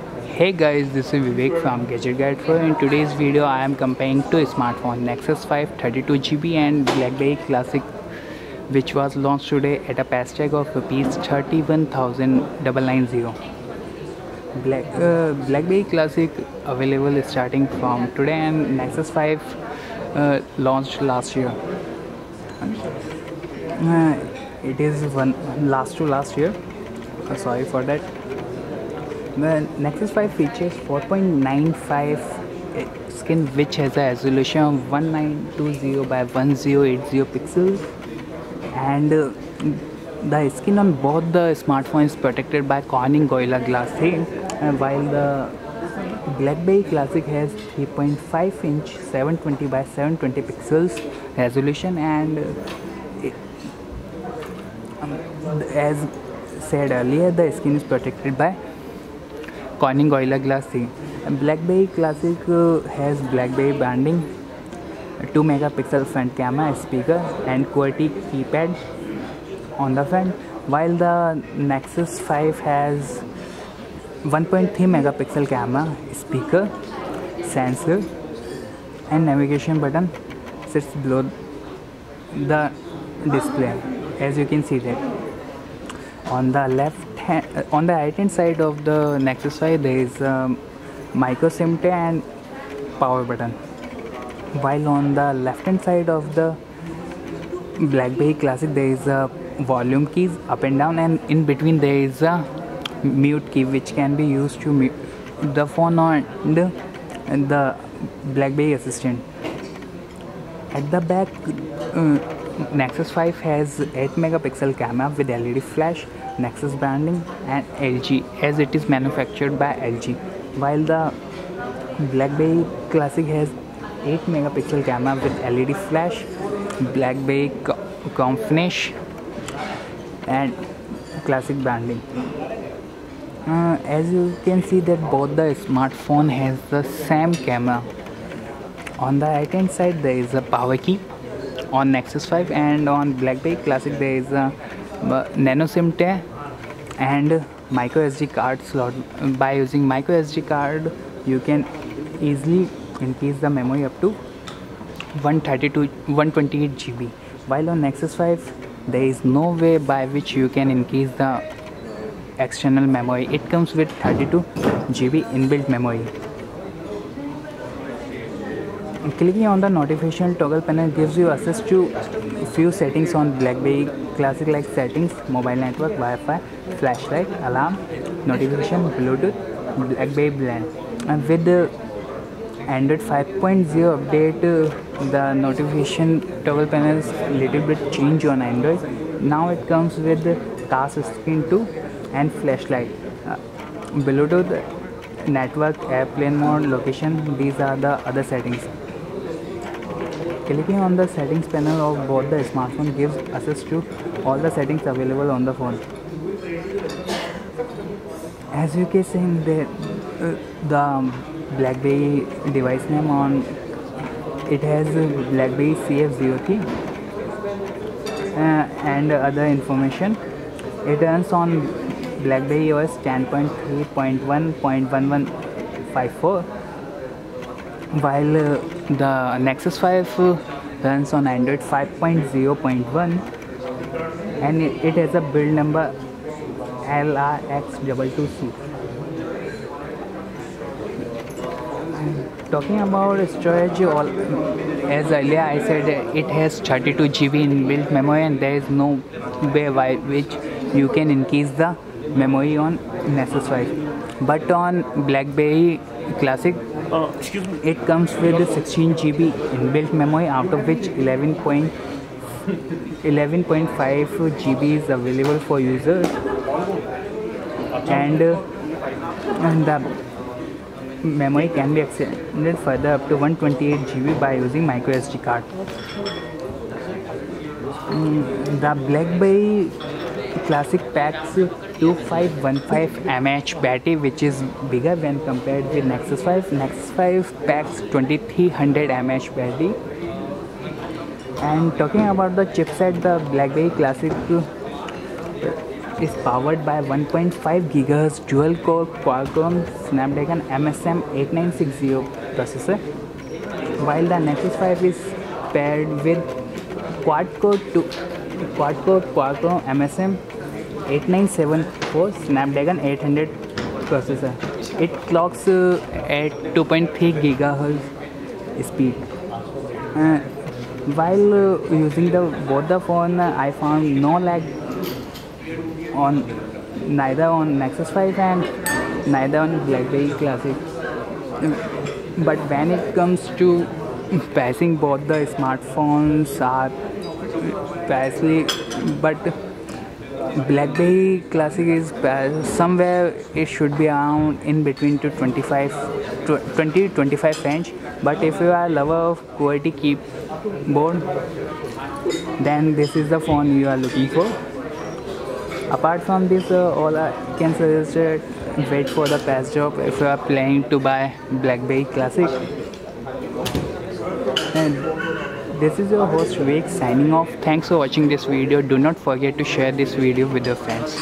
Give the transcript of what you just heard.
Hey guys, this is Vivek from Gadget Guide 4. In today's video, I am comparing two smartphones, Nexus 5 32GB and BlackBerry Classic, which was launched today at a price tag of rupees 31,990. BlackBerry Classic available starting from today, and Nexus 5 launched last year. It is last year. Sorry for that. The Nexus 5 features 4.95 screen, which has a resolution of 1920 by 1080 pixels, and the skin on both the smartphones is protected by Corning Gorilla Glass 3, while the BlackBerry Classic has 3.5-inch 720 by 720 pixels resolution, and as said earlier, the skin is protected by Corning Gorilla Glass 3. BlackBerry Classic has BlackBerry branding, 2 megapixel front camera, speaker, and QWERTY keypad on the front, while the Nexus 5 has 1.3 megapixel camera, speaker, sensor, and navigation button sits below the display, as you can see that. On the right hand side of the Nexus 5, there is a micro SIM tray and power button, while on the left hand side of the BlackBerry Classic there is a volume keys up and down, and in between there is a mute key which can be used to mute the phone and the BlackBerry Assistant. At the back, Nexus 5 has 8 megapixel camera with LED flash, Nexus branding, and LG, as it is manufactured by LG, while the BlackBerry Classic has 8 megapixel camera with LED flash, BlackBerry Confinish, and Classic branding. As you can see that both the smartphone has the same camera. On the right hand side there is a power key on Nexus 5, and on BlackBerry Classic there is a nano SIM tray and micro SD card slot. By using micro SD card, you can easily increase the memory up to 128 GB, while on Nexus 5 there is no way by which you can increase the external memory. It comes with 32 GB inbuilt memory. Clicking on the notification toggle panel gives you access to few settings on BlackBerry Classic, like settings, mobile network, Wi-Fi, flashlight, alarm, notification, Bluetooth, BlackBerry blend. And with the Android 5.0 update, the notification toggle panel is little bit changed on Android. Now it comes with task screen 2 and flashlight, Bluetooth, network, airplane mode, location. These are the other settings. Clicking on the settings panel of both the smartphone gives access to all the settings available on the phone. As you can see, the BlackBerry device name on it has BlackBerry CF03 and other information. It runs on BlackBerry OS 10.3.1.1154, while the Nexus 5 runs on Android 5.0.1, and it has a build number LRX22C. Talking about storage, as earlier I said, it has 32 GB inbuilt memory, and there is no way by which you can increase the memory on Nexus 5. But on BlackBerry Classic, it comes with 16 GB inbuilt memory, out of which 11.5 GB is available for users, and the memory can be extended further up to 128 GB by using micro SD card. The BlackBerry Classic packs 2515 mAh battery, which is bigger when compared with Nexus 5. Nexus 5 packs 2300 mAh battery. And talking about the chipset, the BlackBerry Classic is powered by 1.5 GHz dual-core Qualcomm Snapdragon MSM 8960 processor, while the Nexus 5 is paired with quad-core Qualcomm MSM 8974 Snapdragon 800 processor. It clocks at 2.3 GHz speed. While using both the phone, I found no lag on neither on Nexus 5 and neither on BlackBerry Classic. But when it comes to passing, both the smartphones are passing, but BlackBerry Classic is somewhere it should be around in between to 20-25 range. But if you are a lover of QWERTY keyboard, then this is the phone you are looking for. Apart from this, all I can suggest is wait for the patch job if you are planning to buy BlackBerry Classic. And this is your host Vivek signing off. Thanks for watching this video. Do not forget to share this video with your friends.